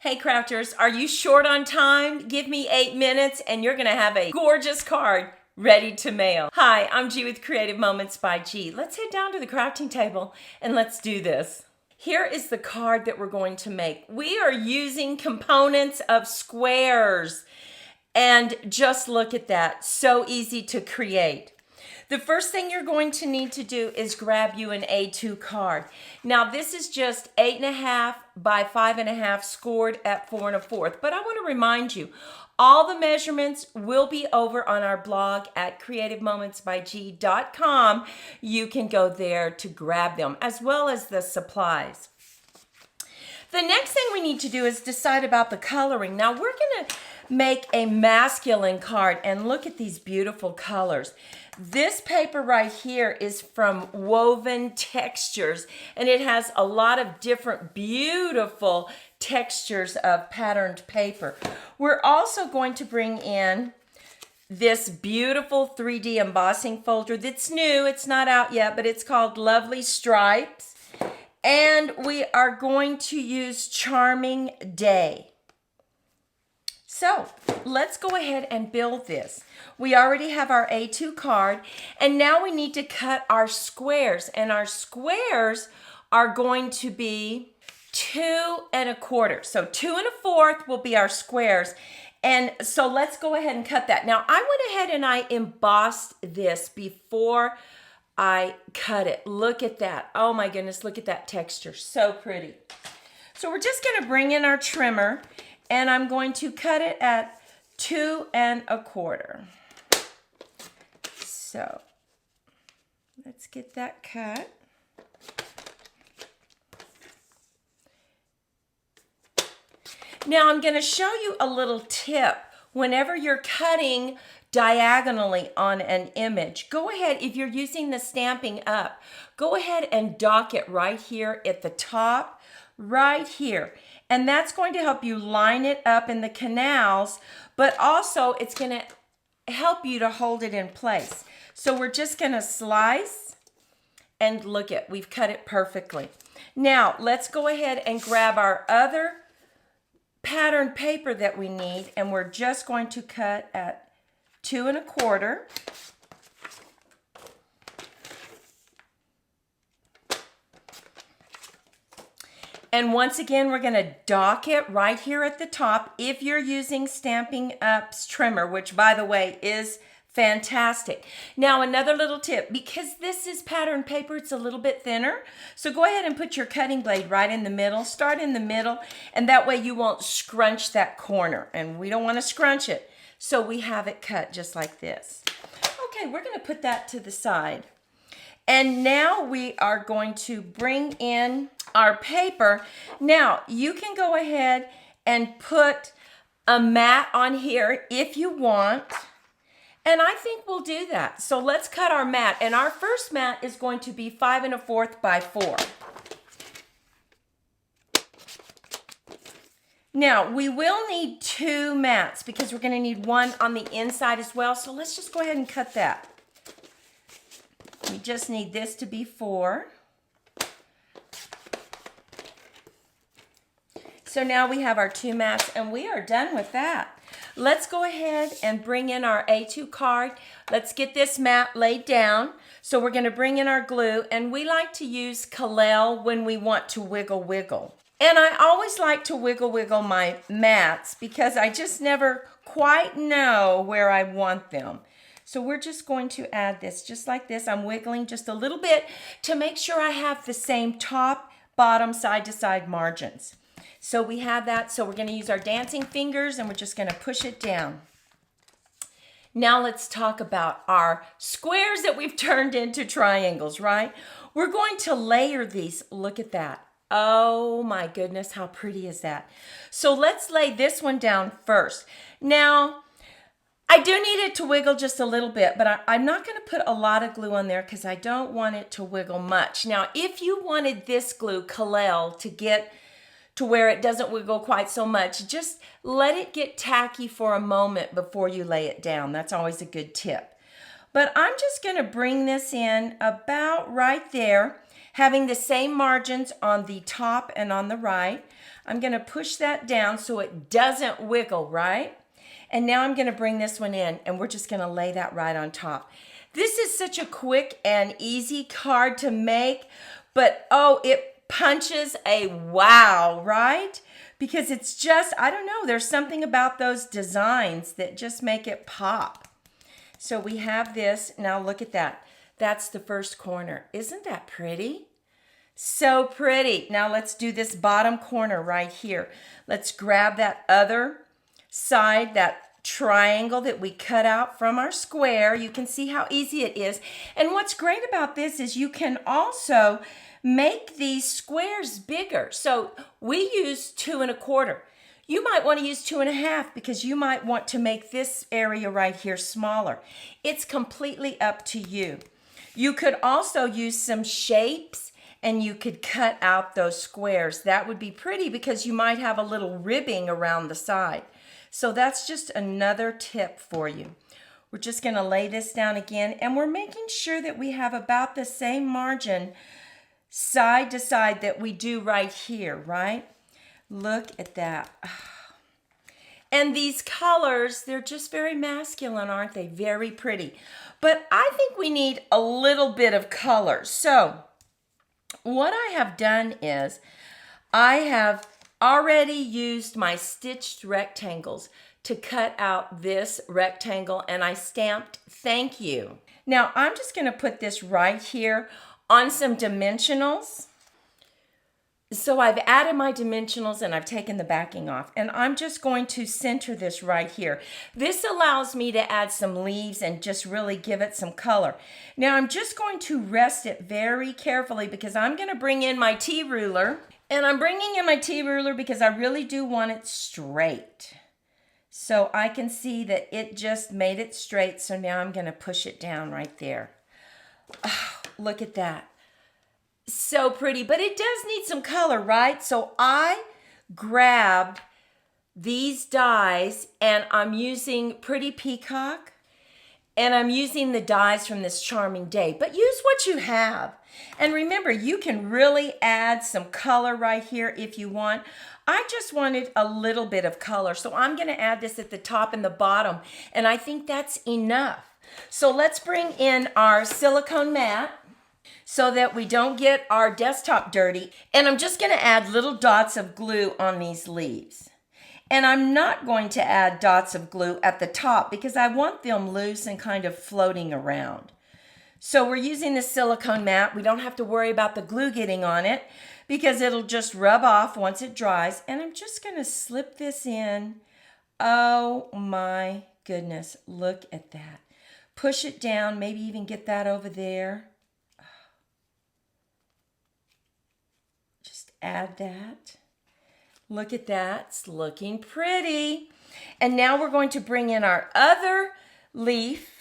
Hey crafters, are you short on time? Give me 8 minutes and you're gonna have a gorgeous card ready to mail. Hi, I'm G with Creative Moments by G. Let's head down to the crafting table and let's do this. Here is the card that we're going to make. We are using components of squares. And just look at that, so easy to create. The first thing you're going to need to do is grab you an A2 card. Now this is just 8.5 by 5.5 scored at 4 1/4. But I want to remind you, all the measurements will be over on our blog at creativemomentsbyg.com. You can go there to grab them, as well as the supplies. The next thing we need to do is decide about the coloring. Now we're going to make a masculine card, and look at these beautiful colors. This paper right here is from Woven Textures, and it has a lot of different beautiful textures of patterned paper. We're also going to bring in this beautiful 3D embossing folder that's new. It's not out yet, but it's called Lovely Stripes. And we are going to use Charming Day. So let's go ahead and build this. We already have our A2 card, and now we need to cut our squares. And our squares are going to be 2 1/4. So 2 1/4 will be our squares. And so let's go ahead and cut that. Now I went ahead and I embossed this before I cut it. Look at that. Oh my goodness, look at that texture. So pretty. So we're just going to bring in our trimmer, and I'm going to cut it at 2 1/4. So let's get that cut. Now I'm going to show you a little tip. Whenever you're cutting diagonally on an image, go ahead, if you're using the Stampin' Up, go ahead and dock it right here at the top, right here. And that's going to help you line it up in the canals, but also it's going to help you to hold it in place. So we're just going to slice, and look at, we've cut it perfectly. Now let's go ahead and grab our other pattern paper that we need, and we're just going to cut at 2 1/4. And once again, we're going to dock it right here at the top if you're using Stampin' Up's trimmer, which by the way is fantastic. Now another little tip, because this is pattern paper, it's a little bit thinner. So go ahead and put your cutting blade right in the middle. Start in the middle, and that way you won't scrunch that corner. And we don't want to scrunch it. So we have it cut just like this. Okay, we're going to put that to the side. And now we are going to bring in our paper. Now you can go ahead and put a mat on here if you want. And I think we'll do that. So let's cut our mat. And our first mat is going to be 5 1/4 by 4. Now, we will need 2 mats because we're going to need one on the inside as well. So let's just go ahead and cut that. We just need this to be 4. So now we have our 2 mats, and we are done with that. Let's go ahead and bring in our A2 card. Let's get this mat laid down. So we're going to bring in our glue, and we like to use Kalel when we want to wiggle. And I always like to wiggle my mats because I just never quite know where I want them. So we're just going to add this just like this. I'm wiggling just a little bit to make sure I have the same top, bottom, side to side margins. So we have that. So we're going to use our dancing fingers, and we're just going to push it down. Now let's talk about our squares that we've turned into triangles, right? We're going to layer these. Look at that. Oh my goodness, how pretty is that? So let's lay this one down first. Now, I do need it to wiggle just a little bit, but I'm not going to put a lot of glue on there because I don't want it to wiggle much. Now, if you wanted this glue, Kalel, to get to where it doesn't wiggle quite so much, just let it get tacky for a moment before you lay it down. That's always a good tip. But I'm just going to bring this in about right there. having the same margins on the top and on the right. I'm going to push that down so it doesn't wiggle, right? And now I'm going to bring this one in, and we're just going to lay that right on top. This is such a quick and easy card to make, but oh, it punches a wow, right? Because it's just, I don't know, there's something about those designs that just make it pop. So we have this. Now look at that. That's the first corner. Isn't that pretty? So pretty. Now let's do this bottom corner right here. Let's grab that other side, that triangle that we cut out from our square. You can see how easy it is. And what's great about this is you can also make these squares bigger. So we use 2 1/4. You might want to use 2 1/2 because you might want to make this area right here smaller. It's completely up to you. You could also use some shapes and you could cut out those squares. That would be pretty because you might have a little ribbing around the side. So that's just another tip for you. We're just going to lay this down again, and we're making sure that we have about the same margin side to side that we do right here, right? Look at that. And these colors, they're just very masculine, aren't they? Very pretty. But I think we need a little bit of color. So what I have done is I have already used my stitched rectangles to cut out this rectangle, and I stamped thank you. Now I'm just going to put this right here on some dimensionals. So I've added my dimensionals and I've taken the backing off, and I'm just going to center this right here. This allows me to add some leaves and just really give it some color. Now I'm just going to rest it very carefully because I'm going to bring in my T-ruler. And I'm bringing in my T-ruler because I really do want it straight. So I can see that it just made it straight. So now I'm going to push it down right there. Oh, look at that. So pretty, but it does need some color, right? So I grabbed these dies and I'm using Pretty Peacock. And I'm using the dies from this Charming Day, but use what you have. And remember, you can really add some color right here if you want. I just wanted a little bit of color, so I'm going to add this at the top and the bottom, and I think that's enough. So let's bring in our silicone mat so that we don't get our desktop dirty. And I'm just going to add little dots of glue on these leaves. And I'm not going to add dots of glue at the top because I want them loose and kind of floating around. So we're using the silicone mat. We don't have to worry about the glue getting on it because it'll just rub off once it dries. And I'm just going to slip this in. Oh my goodness, look at that. Push it down, maybe even get that over there. Just add that. Look at that, it's looking pretty. And now we're going to bring in our other leaf,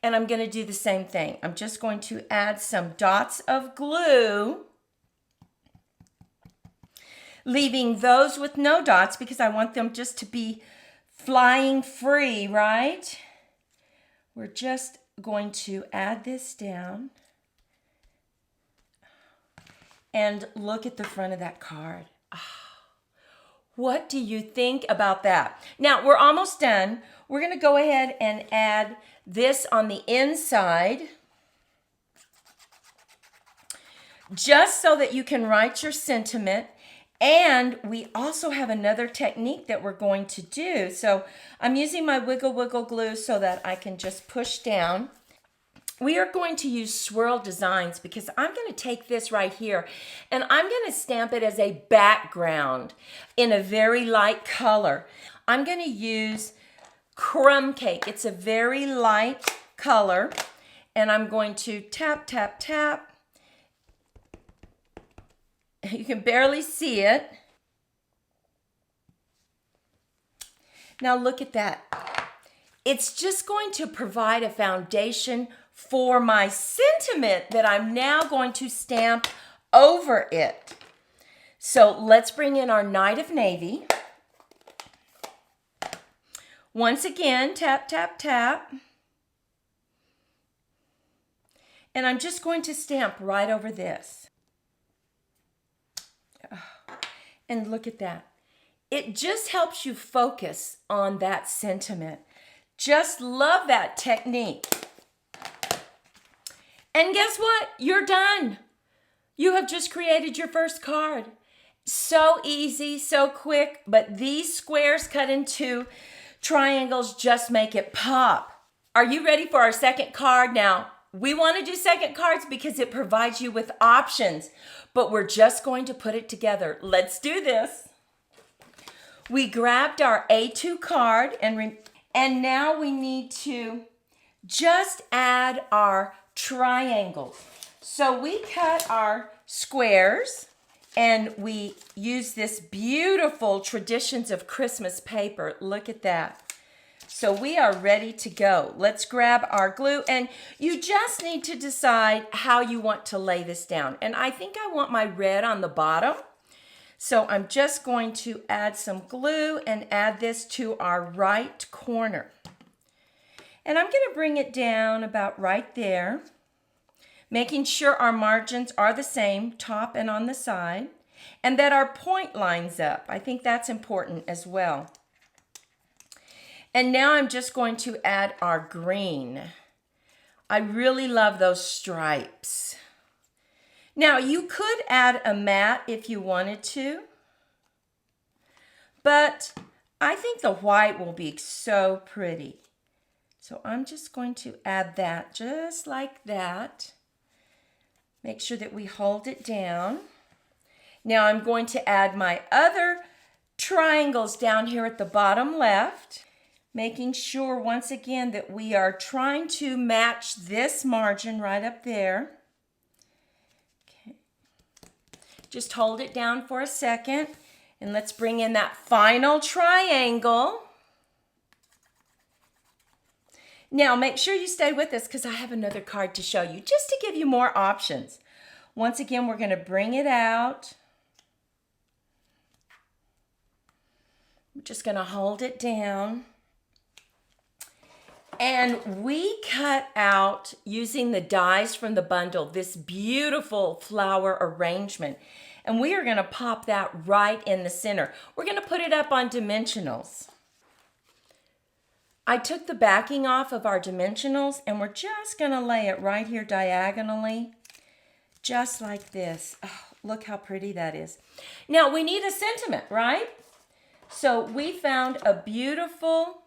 and I'm going to do the same thing. I'm just going to add some dots of glue, leaving those with no dots because I want them just to be flying free, right? We're just going to add this down. And look at the front of that card. Oh, what do you think about that? Now, we're almost done. We're going to go ahead and add this on the inside, just so that you can write your sentiment. And we also have another technique that we're going to do. So I'm using my wiggle glue so that I can just push down. We are going to use swirl designs because I'm going to take this right here and I'm going to stamp it as a background in a very light color. I'm going to use Crumb Cake. It's a very light color, and I'm going to tap, tap, tap. You can barely see it. Now look at that. It's just going to provide a foundation for my sentiment that I'm now going to stamp over it. So let's bring in our Night of Navy. Once again, tap, tap, tap. And I'm just going to stamp right over this. And look at that. It just helps you focus on that sentiment. Just love that technique. And guess what? You're done. You have just created your first card. So easy, so quick, but these squares cut into triangles just make it pop. Are you ready for our second card? Now, we want to do second cards because it provides you with options, but we're just going to put it together. Let's do this. We grabbed our A2 card and now we need to just add our triangles. So we cut our squares and we use this beautiful Traditions of Christmas paper. Look at that. So we are ready to go. Let's grab our glue, and you just need to decide how you want to lay this down. And I think I want my red on the bottom. So I'm just going to add some glue and add this to our right corner. And I'm going to bring it down about right there, making sure our margins are the same, top and on the side, and that our point lines up. I think that's important as well. And now I'm just going to add our green. I really love those stripes. Now you could add a mat if you wanted to, but I think the white will be so pretty. So I'm just going to add that just like that. Make sure that we hold it down. Now I'm going to add my other triangles down here at the bottom left, making sure once again that we are trying to match this margin right up there. Okay. Just hold it down for a second and let's bring in that final triangle. Now make sure you stay with us because I have another card to show you just to give you more options. Once again, we're going to bring it out. I'm just going to hold it down. And we cut out, using the dies from the bundle, this beautiful flower arrangement. And we are going to pop that right in the center. We're going to put it up on dimensionals. I took the backing off of our dimensionals and we're just going to lay it right here diagonally, just like this. Oh, look how pretty that is. Now we need a sentiment, right? So we found a beautiful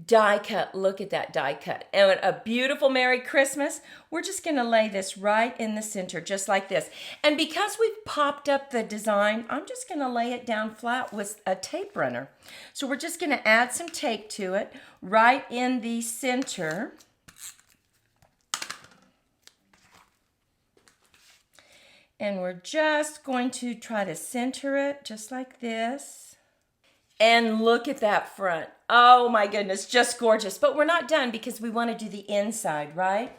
die cut. Look at that die cut. And a beautiful Merry Christmas. We're just going to lay this right in the center, just like this. And because we've popped up the design, I'm just going to lay it down flat with a tape runner. So we're just going to add some tape to it right in the center. And we're just going to try to center it just like this. And look at that front. Oh my goodness, just gorgeous. But we're not done because we want to do the inside, right?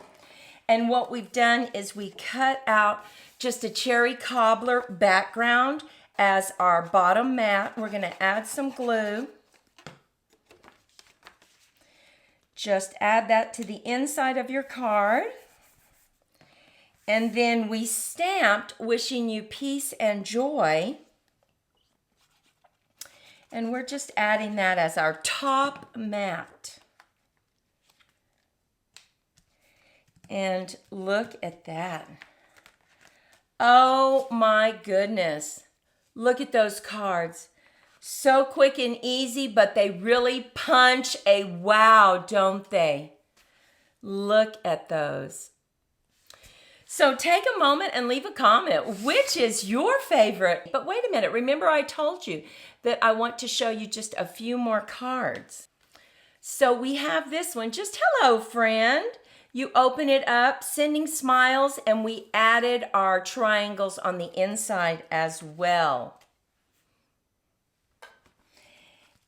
And what we've done is we cut out just a cherry cobbler background as our bottom mat. We're going to add some glue. Just add that to the inside of your card. And then we stamped "Wishing you peace and joy." And we're just adding that as our top mat. And look at that. Oh my goodness. Look at those cards. So quick and easy, but they really punch a wow, don't they? Look at those. So take a moment and leave a comment. Which is your favorite? But wait a minute. Remember I told you that I want to show you just a few more cards. So we have this one. Just hello, friend. You open it up, sending smiles, and we added our triangles on the inside as well.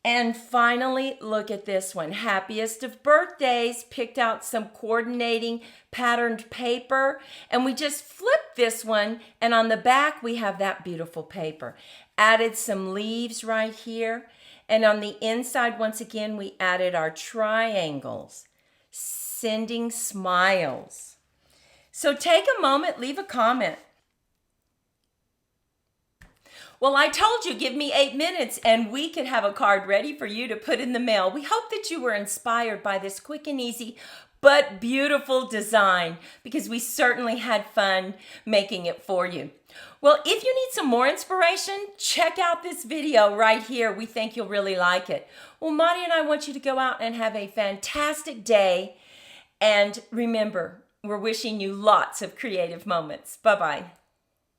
And finally, look at this one. Happiest of birthdays. Picked out some coordinating patterned paper. And we just flipped this one. And on the back, we have that beautiful paper. Added some leaves right here. And on the inside, once again, we added our triangles. sending smiles. So take a moment, leave a comment. Well, I told you, give me 8 minutes and we could have a card ready for you to put in the mail. We hope that you were inspired by this quick and easy but beautiful design, because we certainly had fun making it for you. Well, if you need some more inspiration, check out this video right here. We think you'll really like it. Well, Marty and I want you to go out and have a fantastic day. And remember, we're wishing you lots of creative moments. Bye-bye.